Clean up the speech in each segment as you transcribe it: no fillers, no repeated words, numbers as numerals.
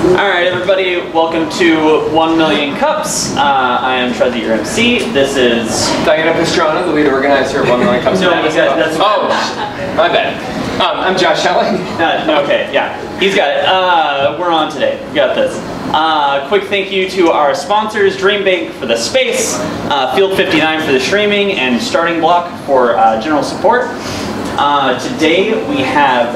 Alright everybody, welcome to 1 Million Cups. I am Trezzy, your MC. This is Diana Pastrana, the lead organizer of 1 Million Cups. No, that's oh, my bad. I'm Josh Helling. Okay, yeah, he's got it. We're on today. We got this. Quick thank you to our sponsors, Dream Bank for the space, Field 59 for the streaming, and Starting Block for general support. Today we have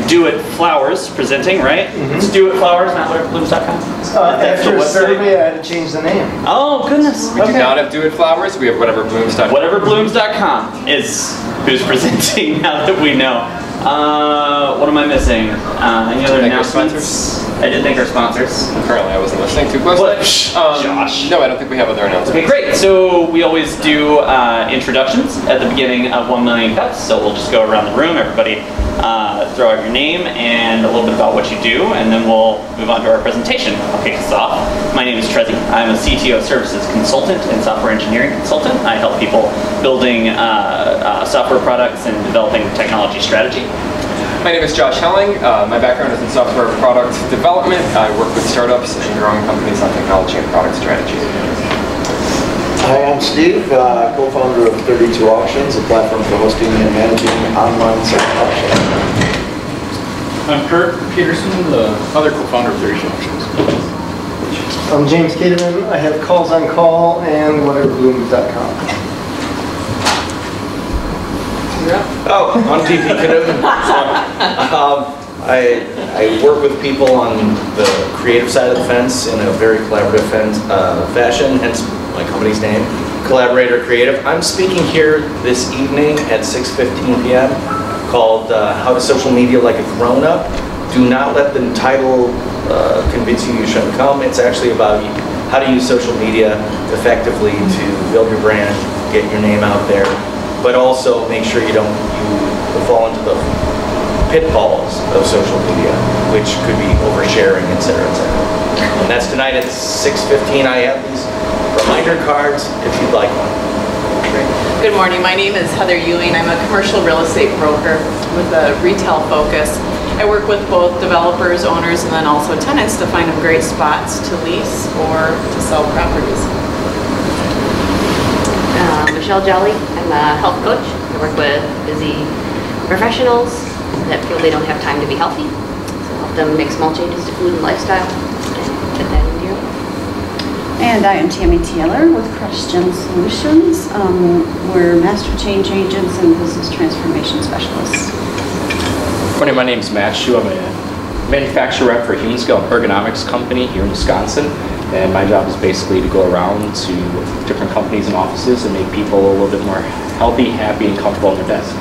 Doit Flowers presenting, right? It's Doit Flowers, not whateverblooms.com. After a survey, I had to change the name. Oh, goodness. We do not have Doit Flowers, we have whateverblooms.com. Whateverblooms.com is who's presenting now that we know. What am I missing? Any other announcements? I did thank our sponsors. Currently, I wasn't listening too closely. Josh. No, I don't think we have other announcements. Okay, great. So we always do introductions at the beginning of 1 Million Cups. So we'll just go around the room. Everybody throw out your name and a little bit about what you do, and then we'll move on to our presentation. I'll kick us off. My name is Trezzy. I'm a CTO services consultant and software engineering consultant. I help people building software products and developing technology strategy. My name is Josh Helling. My background is in software product development. I work with startups and growing companies on technology and product strategy. Hi, I'm Steve, co-founder of 32 Auctions, a platform for hosting and managing online sales auctions. I'm Kurt Peterson, the other co-founder of 32 Auctions. I'm James Caterman. I have Calls on Call and whateverblooms.com. Oh, I'm TP Canoe. I work with people on the creative side of the fence in a very collaborative fashion, hence my company's name, Collaborator Creative. I'm speaking here this evening at 6:15 p.m. called How to Social Media Like a Grown-Up. Do not let the title convince you shouldn't come. It's actually about how to use social media effectively to build your brand, get your name out there, but also make sure you don't fall into the pitfalls of social media, which could be oversharing, etc., etc. And that's tonight at 6:15. I have these reminder cards if you'd like one. Good morning. My name is Heather Ewing. I'm a commercial real estate broker with a retail focus. I work with both developers, owners, and then also tenants to find them great spots to lease or to sell properties. Michelle Jolly. I'm a health coach. I work with busy professionals that feel they don't have time to be healthy. So help them make small changes to food and lifestyle and fit that into your life. And I am Tammy Taylor with CrushGen Solutions. We're master change agents and business transformation specialists. Morning, my name is Matt Shu. I'm a manufacturer rep for a human scale ergonomics company here in Wisconsin. And my job is basically to go around to different companies and offices and make people a little bit more healthy, happy, and comfortable on their desk.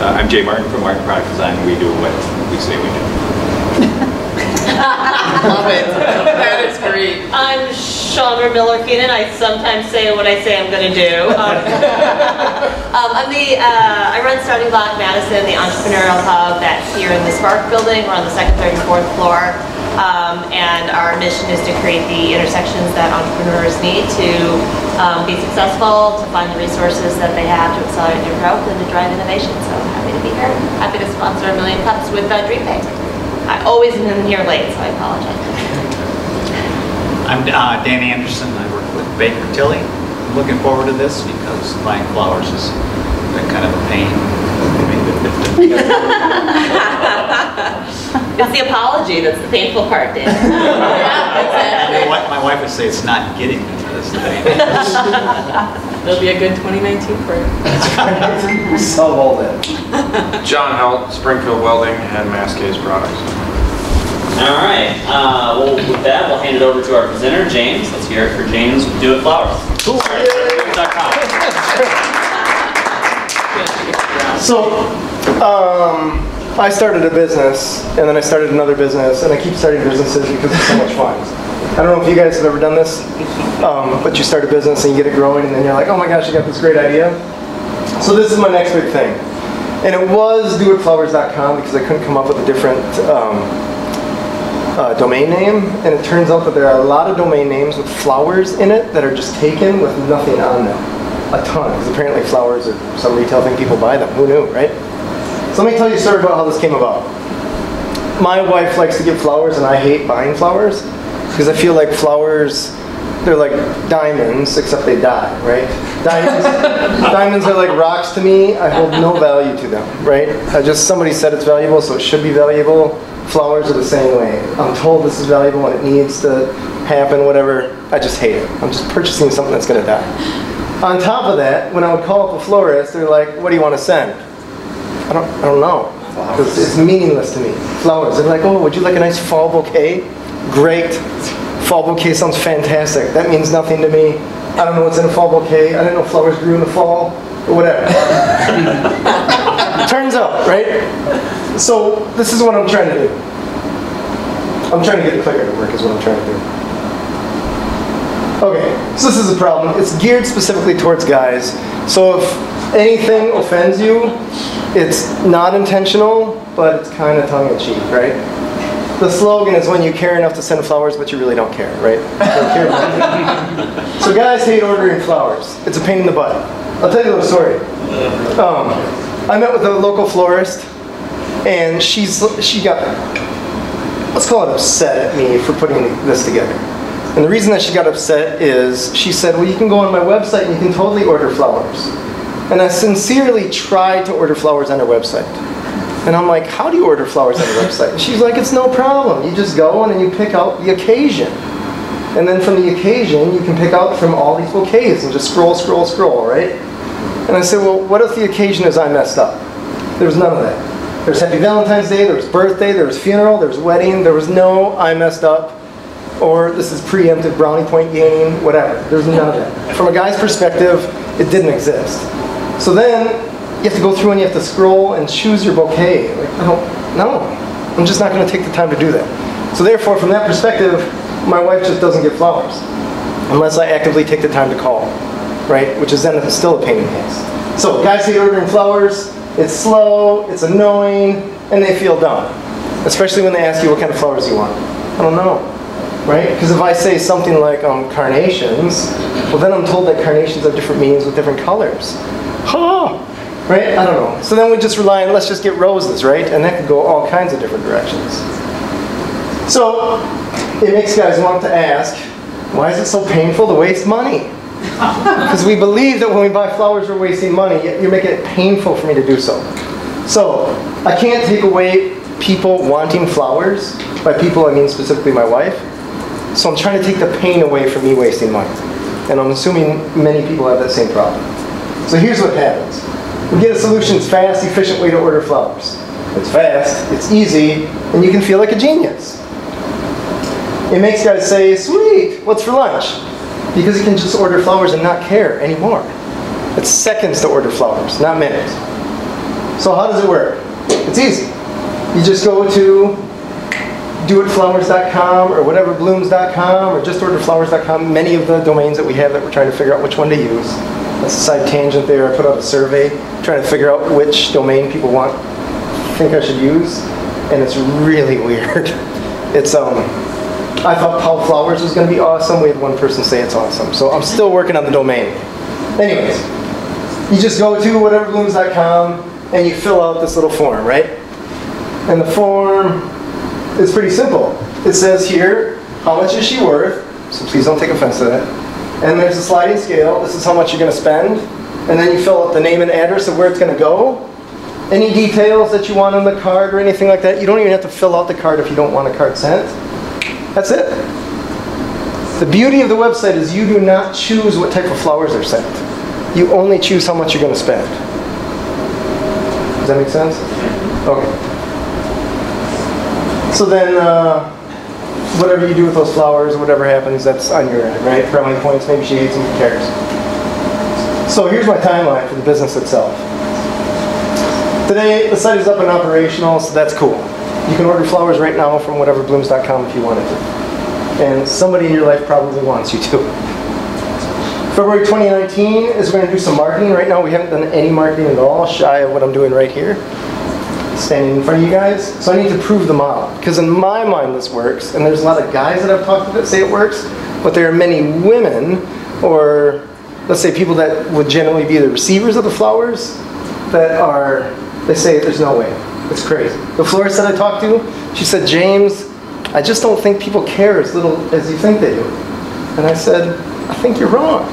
I'm Jay Martin from Martin Product Design. We do what we say we do. Love it. That is great. I'm Chandra Miller-Keenan. I sometimes say what I say I'm going to do. I run Starting Block Madison, the entrepreneurial hub that's here in the Spark building. We're on the 2nd, 3rd, and 4th floor. And our mission is to create the intersections that entrepreneurs need to be successful, to find the resources that they have to accelerate their growth and to drive innovation. So I'm happy to be here. Happy to sponsor 1 Million Cups with Dream Bank. I always am here late, so I apologize. I'm Dan Anderson. I work with Baker Tilly. I'm looking forward to this because buying flowers has been kind of a pain. It's the apology that's the painful part, Dan. Yeah, exactly. My wife would say it's not getting me to this day. It'll be a good 2019 for you. We solve all that. John Helt, Springfield Welding, and Mascase Products. All right. Well, with that, we'll hand it over to our presenter, James. Let's hear it for James with Doit Flowers. Cool. So, I started a business, and then I started another business, and I keep starting businesses because it's so much fun. I don't know if you guys have ever done this, but you start a business and you get it growing, and then you're like, oh my gosh, I got this great idea. So this is my next big thing. And it was doitflowers.com because I couldn't come up with a different domain name, and it turns out that there are a lot of domain names with flowers in it that are just taken with nothing on them. A ton, because apparently flowers are some retail thing, people buy them. Who knew, right? So let me tell you a story about how this came about. my wife likes to get flowers and I hate buying flowers because I feel like flowers, they're like diamonds, except they die, right? Diamonds are like rocks to me. I hold no value to them, right? Somebody said it's valuable, so it should be valuable. Flowers are the same way. I'm told this is valuable and it needs to happen, whatever. I just hate it. I'm just purchasing something that's going to die. On top of that, when I would call up a florist, they're like, what do you want to send? I don't know. It's meaningless to me. Flowers. They're like, oh, would you like a nice fall bouquet? Great. Fall bouquet sounds fantastic. That means nothing to me. I don't know what's in a fall bouquet. I didn't know flowers grew in the fall, or whatever. Turns out, right? So this is what I'm trying to do. I'm trying to get the clicker to work is what I'm trying to do. Okay, so this is a problem. It's geared specifically towards guys. So if anything offends you, it's not intentional, but it's kind of tongue-in-cheek, right? The slogan is when you care enough to send flowers, but you really don't care, right? Don't care about so guys hate ordering flowers. It's a pain in the butt. I'll tell you a little story. I met with a local florist, and she got, let's call it upset at me for putting this together. And the reason that she got upset is she said, well, you can go on my website and you can totally order flowers. And I sincerely tried to order flowers on her website. And I'm like, how do you order flowers on the website? And she's like, it's no problem. You just go and then you pick out the occasion. And then from the occasion, you can pick out from all these bouquets and just scroll, scroll, scroll, right? And I said, well, what if the occasion is I messed up? There was none of that. There was Happy Valentine's Day, there was birthday, there was funeral, there was wedding, there was no I messed up, or this is preemptive brownie point gaining, whatever. There's none of that. From a guy's perspective, it didn't exist. So then, you have to go through and you have to scroll and choose your bouquet. Like, no, I'm just not going to take the time to do that. So therefore, from that perspective, my wife just doesn't get flowers unless I actively take the time to call, right? Which is then still a pain in the ass. So guys hate ordering flowers. It's slow, it's annoying, and they feel dumb. Especially when they ask you what kind of flowers you want. I don't know, right? Because if I say something like carnations, well then I'm told that carnations have different meanings with different colors. Huh? Right? I don't know. So then we just rely on, let's just get roses, right? And that could go all kinds of different directions. So it makes guys want to ask, why is it so painful to waste money? Because we believe that when we buy flowers we're wasting money, yet you're making it painful for me to do so. So I can't take away people wanting flowers. By people I mean specifically my wife. So I'm trying to take the pain away from me wasting money. And I'm assuming many people have that same problem. So here's what happens. We get a solution that's fast, efficient way to order flowers. It's fast, it's easy, and you can feel like a genius. It makes guys say, sweet, what's for lunch? Because you can just order flowers and not care anymore. It's seconds to order flowers, not minutes. So how does it work? It's easy. You just go to doitflowers.com or whateverblooms.com or justorderflowers.com, many of the domains that we have that we're trying to figure out which one to use. That's a side tangent there. I put out a survey trying to figure out which domain people think I should use, and it's really weird. It's I thought Paul Flowers was going to be awesome. We had one person say it's awesome. So I'm still working on the domain. Anyways, you just go to whateverblooms.com and you fill out this little form, right? And the form is pretty simple. It says here, how much is she worth? So please don't take offense to that. And there's a sliding scale. This is how much you're going to spend. And then you fill out the name and address of where it's going to go. Any details that you want on the card or anything like that. You don't even have to fill out the card if you don't want a card sent. That's it. The beauty of the website is you do not choose what type of flowers are sent. You only choose how much you're going to spend. Does that make sense? Okay. So then, whatever you do with those flowers, whatever happens, that's on your end, right? Brownie points, maybe she hates them, who cares? So here's my timeline for the business itself. Today, the site is up and operational, so that's cool. You can order flowers right now from whateverblooms.com if you wanted to. And somebody in your life probably wants you to. February 2019 is we're going to do some marketing. Right now we haven't done any marketing at all, shy of what I'm doing right here, standing in front of you guys. So I need to prove the model. Because in my mind this works, and there's a lot of guys that I've talked to that say it works, but there are many women, or let's say people that would generally be the receivers of the flowers, that they say there's no way. It's crazy. The florist that I talked to, she said, James, I just don't think people care as little as you think they do. And I said, I think you're wrong.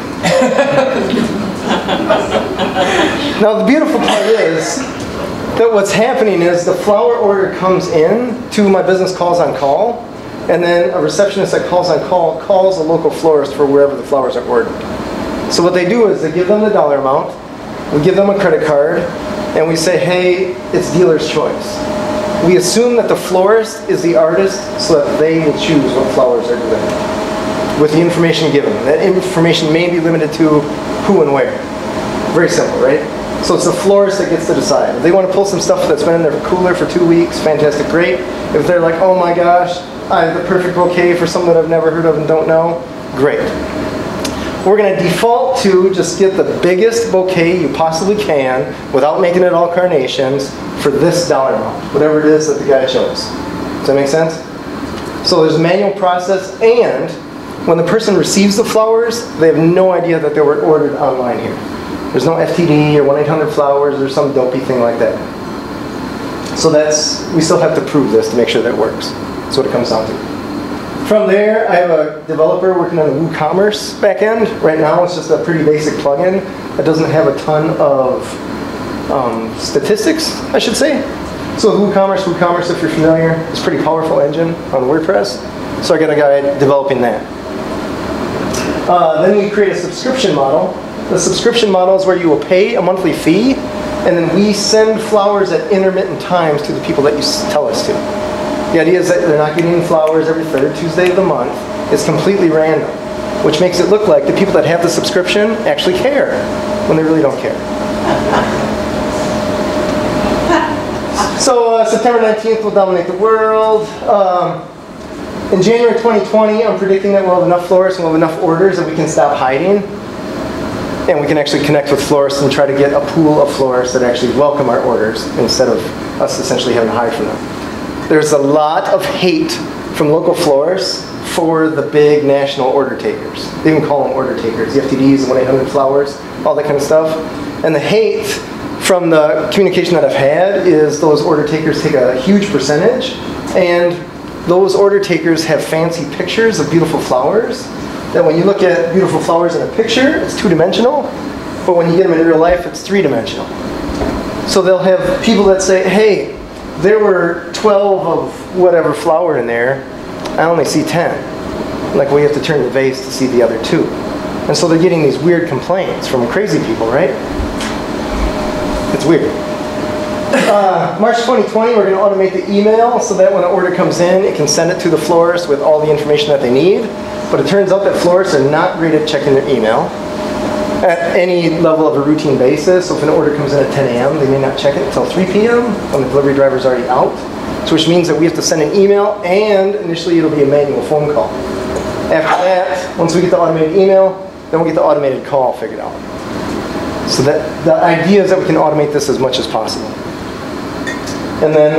Now the beautiful part is that what's happening is the flower order comes in to my business Calls on Call, and then a receptionist that calls on call calls a local florist for wherever the flowers are ordered. So what they do is they give them the dollar amount, we give them a credit card, and we say, hey, it's dealer's choice. We assume that the florist is the artist so that they will choose what flowers are delivered with the information given. That information may be limited to who and where. Very simple, right? So it's the florist that gets to decide. If they want to pull some stuff that's been in their cooler for 2 weeks, fantastic, great. If they're like, oh my gosh, I have the perfect bouquet for someone I've never heard of and don't know, great. We're going to default to just get the biggest bouquet you possibly can without making it all carnations for this dollar amount, whatever it is that the guy chose. Does that make sense? So there's a manual process, and when the person receives the flowers, they have no idea that they were ordered online here. There's no FTD or 1-800-Flowers or some dopey thing like that. So we still have to prove this to make sure that works. That's what it comes down to. From there, I have a developer working on the WooCommerce backend. Right now, it's just a pretty basic plugin that doesn't have a ton of statistics, I should say. So WooCommerce, if you're familiar, is a pretty powerful engine on WordPress. So I got a guy developing that. Then we create a subscription model. The subscription model is where you will pay a monthly fee, and then we send flowers at intermittent times to the people that you tell us to. The idea is that they're not getting flowers every third Tuesday of the month. It's completely random, which makes it look like the people that have the subscription actually care, when they really don't care. So September 19th will dominate the world. In January 2020, I'm predicting that we'll have enough florists and we'll have enough orders that we can stop hiding. And we can actually connect with florists and try to get a pool of florists that actually welcome our orders instead of us essentially having to hide from them. There's a lot of hate from local florists for the big national order takers. They even call them order takers, the FTDs, the 1-800-Flowers, all that kind of stuff. And the hate from the communication that I've had is those order takers take a huge percentage, and those order takers have fancy pictures of beautiful flowers that when you look at beautiful flowers in a picture, it's 2-dimensional, but when you get them in real life, it's 3-dimensional. So they'll have people that say, hey, there were 12 of whatever flower in there, I only see 10. Like, well, you have to turn the vase to see the other 2. And so they're getting these weird complaints from crazy people, right? It's weird. March 2020, we're going to automate the email so that when an order comes in, it can send it to the florist with all the information that they need. But it turns out that florists are not great at checking their email at any level of a routine basis. So if an order comes in at 10 a.m., they may not check it until 3 p.m. when the delivery driver's already out. So which means that we have to send an email, and initially it'll be a manual phone call. After that, once we get the automated email, then we'll get the automated call figured out. So that the idea is that we can automate this as much as possible. And then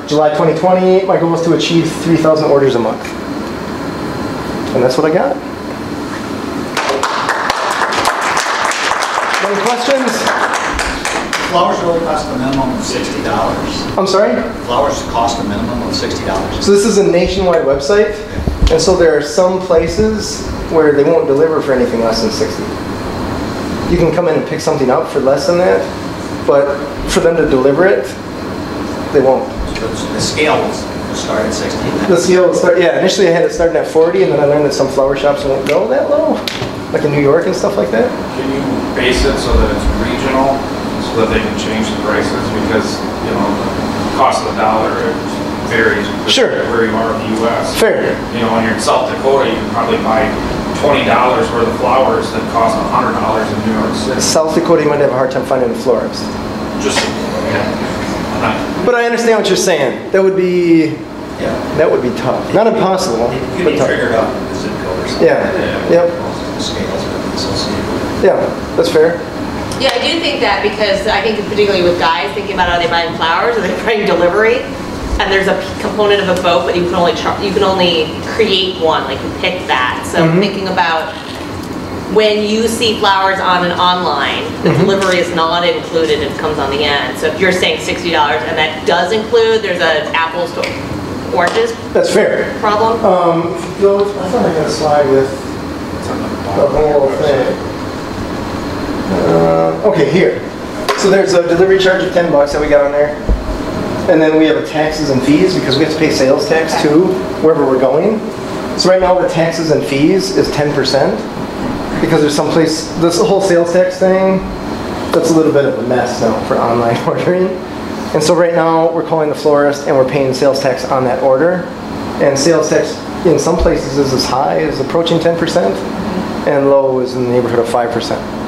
July 2020, my goal is to achieve 3,000 orders a month. And that's what I got. Any questions? Flowers really cost a minimum of $60. I'm sorry? Flowers cost a minimum of $60. So this is a nationwide website, and so there are some places where they won't deliver for anything less than 60. You can come in and pick something up for less than that, but for them to deliver it, they won't. So the scale will start at 60. The scale will start, yeah, initially I had it starting at 40, and then I learned that some flower shops won't go that low, like in New York and stuff like that. Can you base it so that it's regional, so that they can change the prices? Because, you know, the cost of the dollar varies sure. Where you are in the U.S. Fair. You know, when you're in South Dakota, you can probably buy $20 worth of flowers that cost $100 in New York City. South Dakota, you might have a hard time finding a florist. Just, But I understand what you're saying. That would be, that would be tough. Not impossible, You but need tough. triggered up the zip code or something. Yeah. Yep. The scales are associated. Yeah, that's fair. Yeah, I do think that because I think particularly with guys thinking about are they buying flowers or are they buying delivery, and there's a component of a boat, but you can only create one, like you pick that. So thinking about when you see flowers on an online, the delivery is not included, it comes on the end. So if you're saying $60 and that does include, there's an apples to oranges That's fair. problem? I thought I got a slide with the whole thing. Okay, here. So there's a delivery charge of $10 that we got on there. And then we have a taxes and fees because we have to pay sales tax too, wherever we're going. So right now the taxes and fees is 10% because there's some place, this whole sales tax thing, that's a little bit of a mess now for online ordering. And so right now we're calling the florist and we're paying sales tax on that order. And sales tax in some places is as high as approaching 10% and low is in the neighborhood of 5%.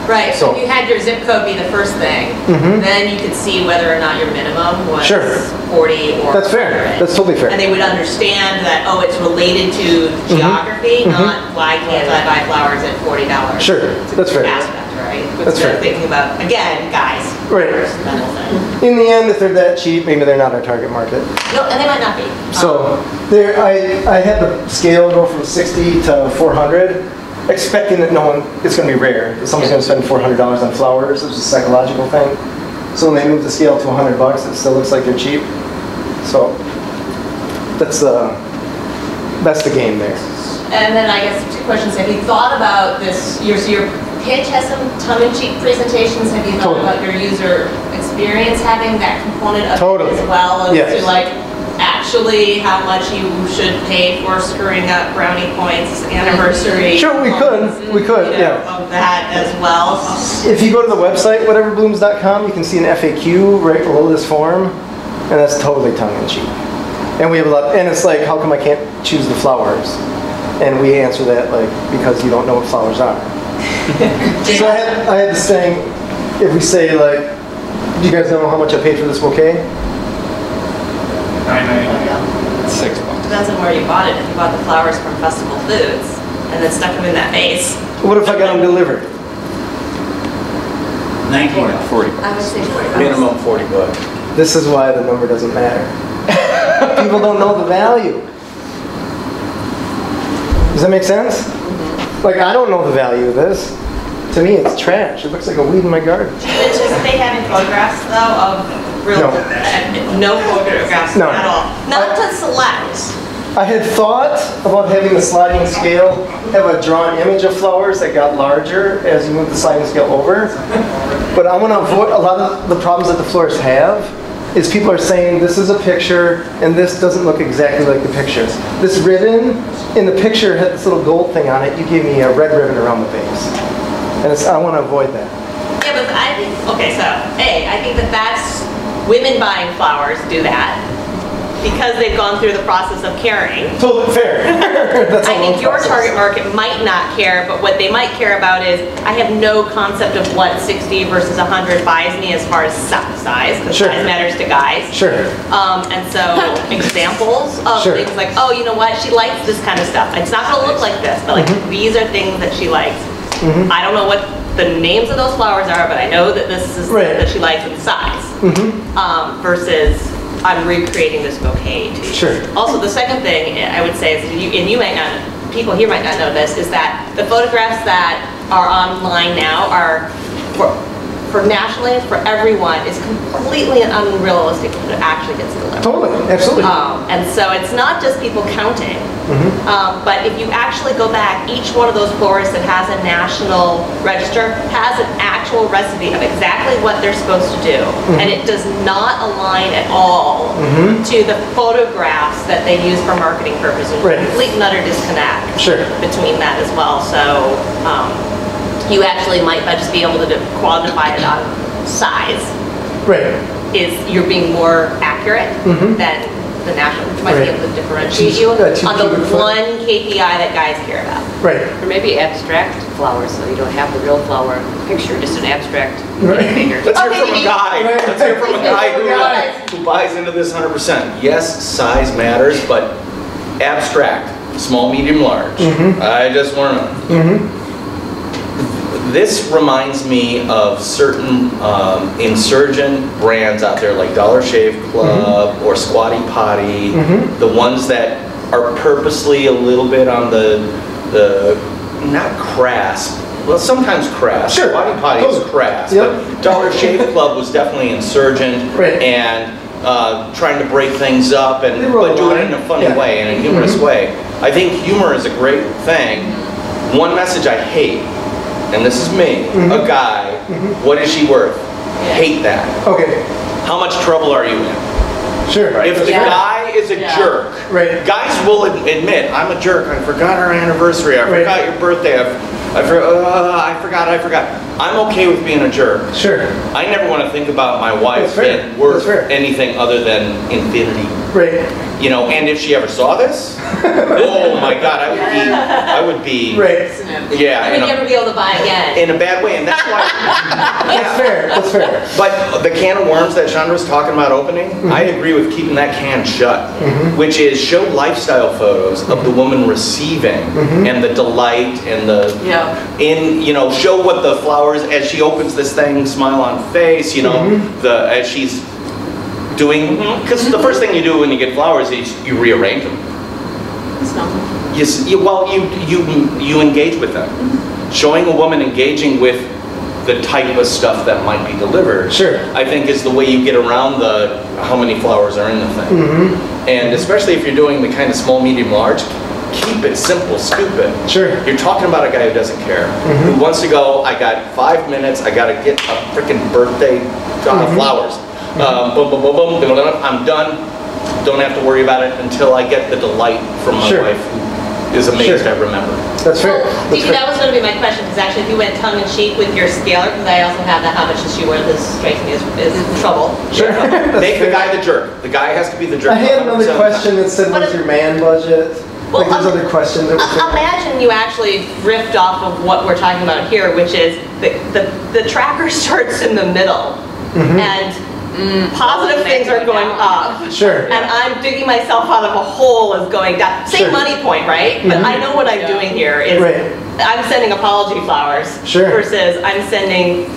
Right, so if you had your zip code be the first thing, then you could see whether or not your minimum was 40 or That's fair. 100. That's totally fair. And they would understand that, oh, it's related to geography, not why can't I buy flowers at $40. Sure, that's fair. Aspect, right? That's Instead fair. of thinking about, again, guys. Right. That whole thing. In the end, if they're that cheap, maybe they're not our target market. No, and they might not be. So there, I had the scale go from 60 to 400, expecting that it's going to be rare. That someone's going to spend $400 on flowers. It's a psychological thing. So when they move the scale to $100, it still looks like they're cheap. So that's the game there. And then I guess 2 questions. Have you thought about this? Your pitch has some tongue-in-cheek presentations. Have you thought about your user experience having that component of it as well as to like actually how much you should pay for screwing up brownie points anniversary? Sure, we could, yeah. Of that as well. If you go to the website, whateverblooms.com, you can see an FAQ right below this form, and that's totally tongue-in-cheek. And we have a lot, and it's like, how come I can't choose the flowers? And we answer that like, because you don't know what flowers are. So I had this thing, if we say like, do you guys know how much I paid for this bouquet? $6. Depends on where you bought it. If you bought the flowers from Festival Foods and then stuck them in that vase. What if I got them delivered? 40. I would say 40. Minimum $40. This is why the number doesn't matter. People don't know the value. Does that make sense? Like, I don't know the value of this. To me, it's trash. It looks like a weed in my garden. Do you anticipate having photographs, though, of real... No photographs at all? Not to select. I had thought about having the sliding scale have a drawn image of flowers that got larger as you move the sliding scale over. But I want to avoid a lot of the problems that the florists have is people are saying this is a picture and this doesn't look exactly like the pictures. This ribbon in the picture had this little gold thing on it. You gave me a red ribbon around the base. And I want to avoid that. Yeah, but I think, okay, so, I think that's, women buying flowers do that because they've gone through the process of caring. Totally fair. I think your target market might not care, but what they might care about is, I have no concept of what 60 versus 100 buys me as far as size, because size matters to guys. Sure. And so examples of things like, oh, you know what, she likes this kind of stuff. It's not going to look like this, but like these are things that she likes. I don't know what the names of those flowers are, but I know that this is that she likes in size. Versus I'm recreating this bouquet to you. Sure. Also, the second thing I would say is, and you might not, people here might not know this, is that the photographs that are online now are for nationally, for everyone, is completely unrealistic when it actually gets delivered. Totally, absolutely. And so it's not just people counting, but if you actually go back, each one of those florists that has a national register has an actual recipe of exactly what they're supposed to do. And it does not align at all to the photographs that they use for marketing purposes. Complete and utter disconnect between that as well. So you actually might just be able to quantify it on size. Is you're being more accurate than the national, which might be able to differentiate you on the one KPI that guys care about. Or maybe abstract flowers, so you don't have the real flower picture, just an abstract figure. Let's hear from a guy. Let's hear from a guy who buys into this 100%. Yes, size matters, but abstract, small, medium, large. I just want to know. This reminds me of certain insurgent brands out there like Dollar Shave Club or Squatty Potty, the ones that are purposely a little bit on the not crass. Well, sometimes crass. Sure. Body potty is crass. Yep. But Dollar Shave Club was definitely insurgent and trying to break things up, and but do it in a funny way, in a humorous way. I think humor is a great thing. One message I hate, and this is me, a guy, what is she worth? Hate that. Okay. How much trouble are you in? Sure. If the guy is a jerk, guys will admit, I'm a jerk, I forgot our anniversary, I forgot your birthday, I forgot. I'm okay with being a jerk. Sure. I never want to think about my wife being worth anything other than infinity. Right. You know, and if she ever saw this, oh my God, I would be. Right. Yeah. I would never be able to buy again. In a bad way, and that's why. That's fair. That's fair. But the can of worms that Chandra's talking about opening, I agree with keeping that can shut, which is show lifestyle photos of the woman receiving and the delight and the show what the flowers as she opens this thing, smile on face, you know, as she's doing, because the first thing you do when you get flowers is you rearrange them. You engage with them. Showing a woman engaging with the type of stuff that might be delivered, I think is the way you get around the how many flowers are in the thing. And especially if you're doing the kind of small, medium, large, keep it simple, stupid. Sure. You're talking about a guy who doesn't care, who wants to go, I got 5 minutes, I got to get a freaking birthday flowers. Boom, boom, boom, boom, I'm done. Don't have to worry about it until I get the delight from my wife, who is amazed I remember. That's fair. That was going to be my question, because actually if you went tongue-in-cheek with your scaler, because I also have the how much does she wear, this strikes me as trouble. Sure. Make the guy the jerk. The guy has to be the jerk. I had another question that said, what's your man budget? Well, like there's other questions that imagine you actually riffed off of what we're talking about here, which is the tracker starts in the middle, and positive things are going up. Sure. And I'm digging myself out of a hole as going down. Same money point, right? But I know what I'm doing here is I'm sending apology flowers versus I'm sending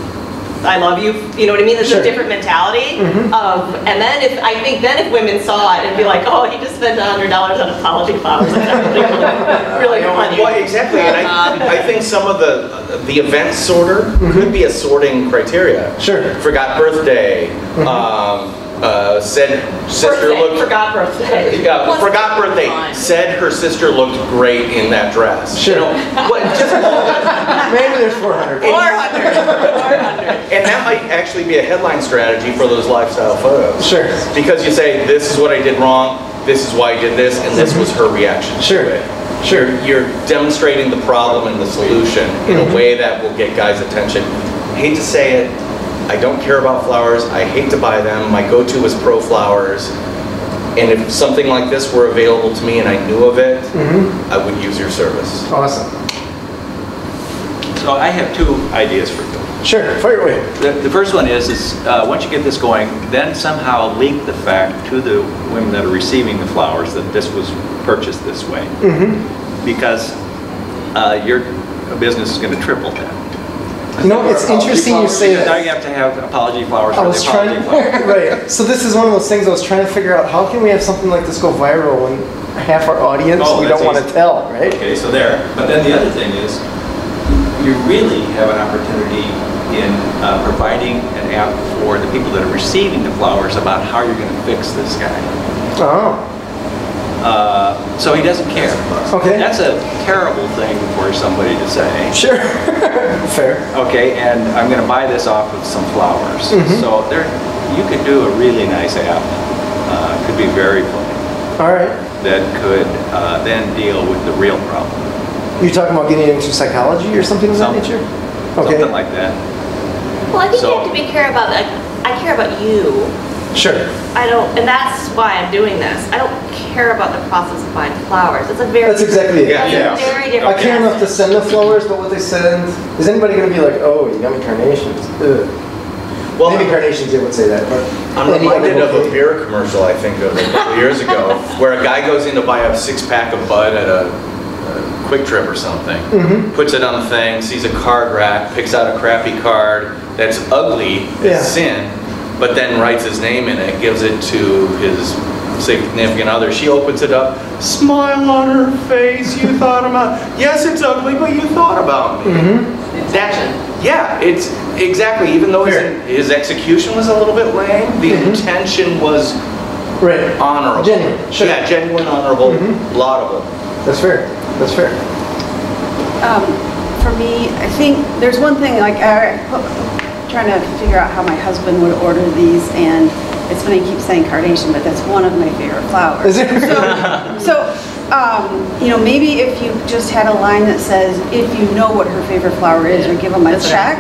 I love you. You know what I mean? There's a different mentality of, and then if if women saw it and be like, oh, he just spent $100 on apology flowers. Like, that's really funny. Well, exactly. And I think some of the event sorter could be a sorting criteria. Sure. Forgot birthday. Said sister looked. Forgot birthday. Yeah, forgot birthday. Said her sister looked great in that dress. Sure. You know, maybe there's 400. 400. And that might actually be a headline strategy for those lifestyle photos. Sure. Because you say, this is what I did wrong, this is why I did this, and this was her reaction to it. Sure. You're demonstrating the problem and the solution in a way that will get guys' attention. I hate to say it, I don't care about flowers, I hate to buy them, my go-to is Pro Flowers, and if something like this were available to me and I knew of it, I would use your service. Awesome. So I have 2 ideas for you. Sure, fire away. The first one is once you get this going, then somehow leak the fact to the women that are receiving the flowers that this was purchased this way. Because your business is going to triple that. No, it's interesting you say that. Now you have to have apology flowers I was trying, right. So this is one of those things I was trying to figure out, how can we have something like this go viral when half our audience we don't want to tell, right? Okay, so there. But then the other thing is, you really have an opportunity in providing an app for the people that are receiving the flowers about how you're going to fix this guy. Oh. So he doesn't care. Okay. That's a terrible thing for somebody to say. Sure. Fair. Okay, and I'm going to buy this off of some flowers. So there, you could do a really nice app. Could be very funny. All right. That could then deal with the real problem. You talking about getting into psychology or something of that nature? Okay. Something like that. Well, I think you have to be care about. I care about you. Sure. I don't, and that's why I'm doing this. I don't care about the process of buying flowers. It's a very That's exactly it. That's a very different. I care enough to send the flowers, but what they send, is anybody going to be like, oh, you got me carnations? Ugh. Well, maybe carnations, they would say that. But I'm reminded of a beer commercial I think of a couple years ago, where a guy goes in to buy a 6-pack of Bud at a Quick Trip or something, puts it on the thing, sees a card rack, picks out a crappy card that's ugly as sin, but then writes his name in it, gives it to his significant other. She opens it up, smile on her face. You thought about, yes, it's ugly, but you thought about me. Yeah, it's exactly. Even though his execution was a little bit lame, the intention was honorable. Genuine. Sure. Yeah, genuine, honorable, laudable. That's fair. That's fair. For me, I think there's one thing, like, trying to figure out how my husband would order these, and it's funny he keeps saying carnation, but that's one of my favorite flowers. Is it? So, you know, maybe if you just had a line that says, if you know what her favorite flower is, or give them a check,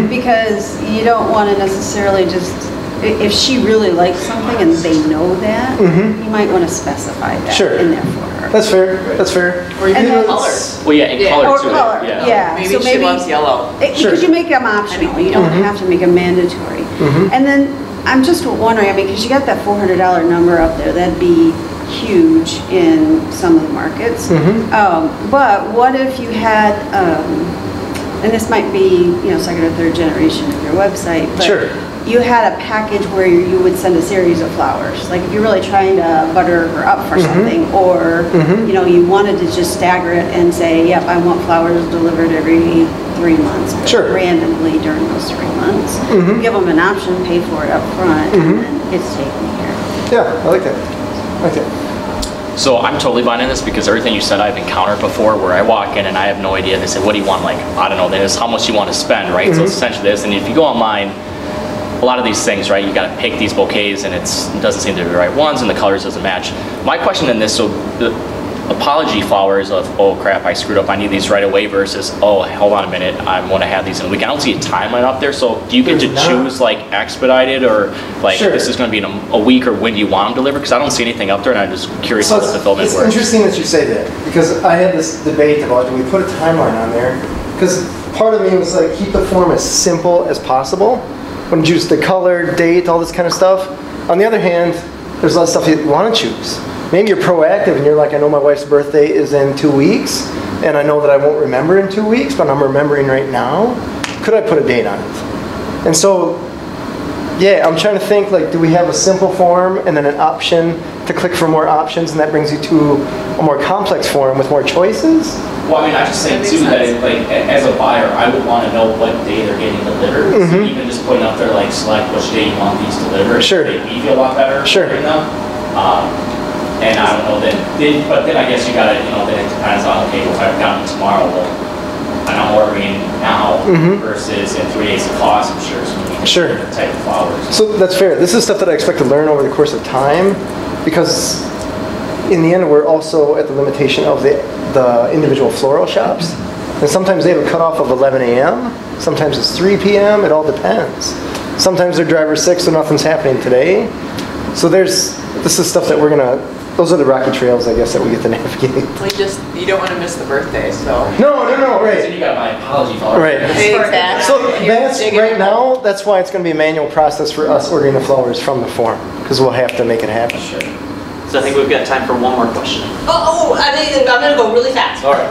because you don't want to necessarily just, if she really likes something and they know that, you might want to specify that in there for her. That's fair. That's fair. Or even colors. Well, yeah, in color or too. color, yeah. Maybe so she maybe loves yellow. Because you make them optional. You don't have to make them mandatory. And then I'm just wondering, I mean, because you got that $400 number up there, that'd be huge in some of the markets. But what if you had, and this might be, you know, second or third generation of your website, but you had a package where you would send a series of flowers. Like if you're really trying to butter her up for something, or you know, you wanted to just stagger it and say, yep, I want flowers delivered every 3 months, but randomly during those 3 months. Give them an option, pay for it up front, and then it's taken care of. Yeah, I like that. I like that. So I'm totally buying in this because everything you said I've encountered before, where I walk in and I have no idea. They say, what do you want? Like, I don't know, then it's how much you want to spend, right? So it's essentially this. And if you go online, a lot of these things, right, you got to pick these bouquets and it doesn't seem to be the right ones and the colors doesn't match. My question in this, so the apology flowers of, oh crap, I screwed up, I need these right away, versus, oh, hold on a minute, I want to have these in a week. I don't see a timeline up there, so do you get to choose like expedited, or like this is going to be in a week, or when do you want them delivered? Because I don't see anything up there and I'm just curious how the fulfillment works. It's interesting that you say that, because I had this debate about, do we put a timeline on there? Because part of me was like, keep the form as simple as possible. When you choose the color, date, all this kind of stuff. On the other hand, there's a lot of stuff you want to choose. Maybe you're proactive and you're like, I know my wife's birthday is in 2 weeks, and I know that I won't remember in 2 weeks, but I'm remembering right now. Could I put a date on it? And so, yeah, I'm trying to think, like, do we have a simple form and then an option to click for more options, and that brings you to a more complex form with more choices? Well, I mean, I just think too that like as a buyer, I would want to know what day they're getting delivered. So even just putting up there like select which day you want these delivered, make me feel a lot better. Them. And I don't know then, but then I guess you gotta, you know, then it depends on, okay, if I've got them tomorrow, well, I'm ordering now versus in 3 days of cost, I'm sure it's going to be different type of flowers. So that's fair. This is stuff that I expect to learn over the course of time, because in the end, we're also at the limitation of the individual floral shops. And sometimes they have a cutoff of 11 a.m., sometimes it's 3 p.m., it all depends. Sometimes they're driver 6, so nothing's happening today. So this is stuff that we're gonna, those are the rocky trails, I guess, that we get to navigate. Well, you don't want to miss the birthday, so. No, right. So you got my apology flower. Right. Exactly. So that's, right now, that's why it's gonna be a manual process for us ordering the flowers from the form, because we'll have to make it happen. So I think we've got time for one more question. I'm gonna go really fast. All right.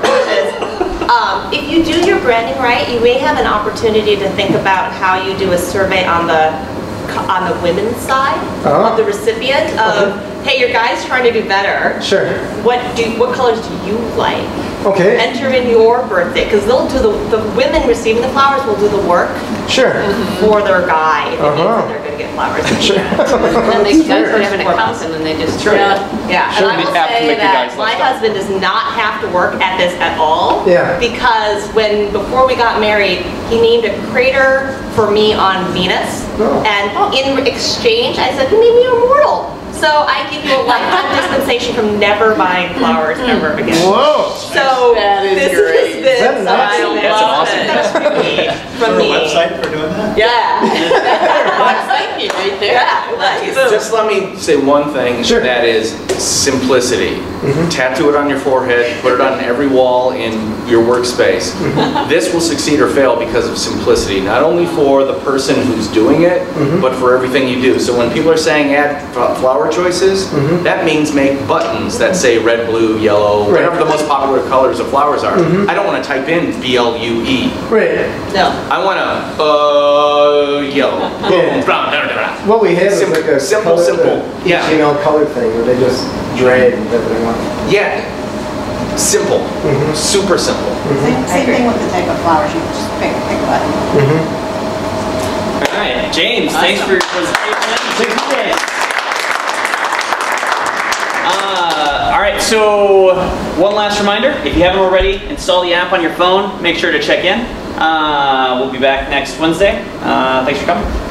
If you do your branding right, you may have an opportunity to think about how you do a survey on the women's side of the recipient of, hey, your guy's trying to do better. What colors do you like? Enter in your birthday, because they'll do the women receiving the flowers will do the work for their guy if it means that they're going to get flowers. And they guys would have an accountant and they just and I will say that my husband does not have to work at this at all, because before we got married, he named a crater for me on Venus, and in exchange I said, he made me immortal. So I give you a lifetime dispensation from never buying flowers ever again. Whoa! So this has been that's an awesome from me. A website for doing that? Thank you, right there. Just let me say one thing, that is simplicity. Tattoo it on your forehead, put it on every wall in your workspace. This will succeed or fail because of simplicity, not only for the person who's doing it, but for everything you do. So when people are saying add flower choices, that means make buttons that say red, blue, yellow, whatever the most popular colors of flowers are. I don't want to type in BLUE. No. I want to yellow. Boom, brown, What we have is Simple- like a simple, color, simple. Yeah. HTML color thing where they just drag everything on. Yeah, simple, super simple. Same thing with the type of flowers, you just pick a button. All right, James, thanks for your presentation. All right, so one last reminder, if you haven't already, install the app on your phone, make sure to check in. We'll be back next Wednesday. Thanks for coming.